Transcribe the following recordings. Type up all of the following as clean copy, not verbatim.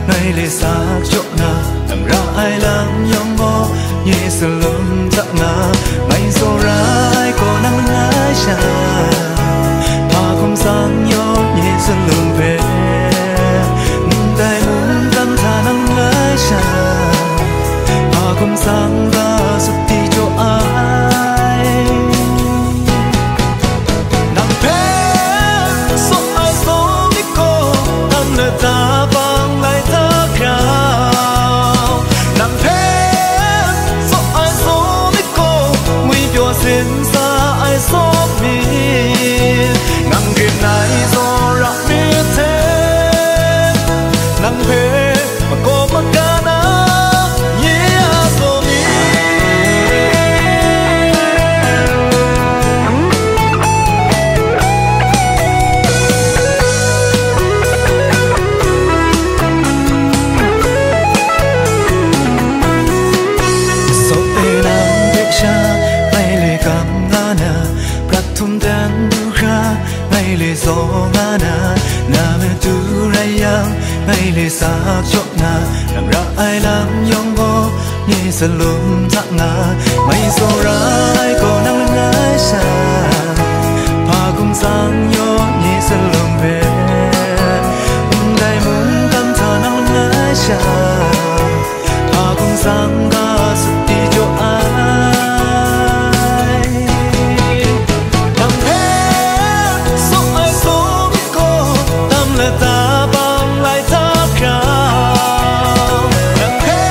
ngày lệ xa chỗ na làm ra ai làm nhong mò nhẹ sờ lum chắc na ngày số ra ai có năng ngái xa mà không sang nhó nhẹ sờ lum về đại muốn tâm thà năng ngái xa mà không sang ra sức đi chỗ ai nằm thế số ai số biết cô tâm lời ta vang lại thơ cao nằm thế số ai số biết cô nguy cho xin xa ai số biết nằm kia này do ra biết thế nằm thế mà cô mất cả na yeah so mi so te nang pecha ai le kam ngana prathum dan duha ai le so ngana na me tu rayang ai le sa chok na làm ra ai làm nhong go nhẹ sờ lum chắc na mây so ra ai có năng ngái xa pa cùng sang nhó nhẹ sờ lum về đại muốn tâm thà năng ngái xa pa cùng sang ga sức đi chỗ ai làm thế số ai số biết cô tâm là ta bằng lại ta cao làm thế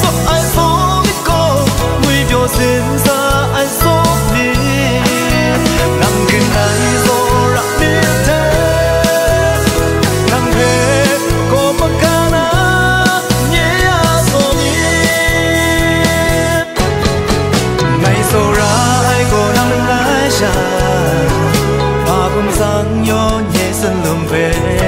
số ai số biết cô nguy cho xin ra ai số biết làm cái này do ra biết thế làm thế cô mất cả na nhé số biết ngày số ra ai cô năng lái xa và cùng sang nhó nhẹ sân lùm về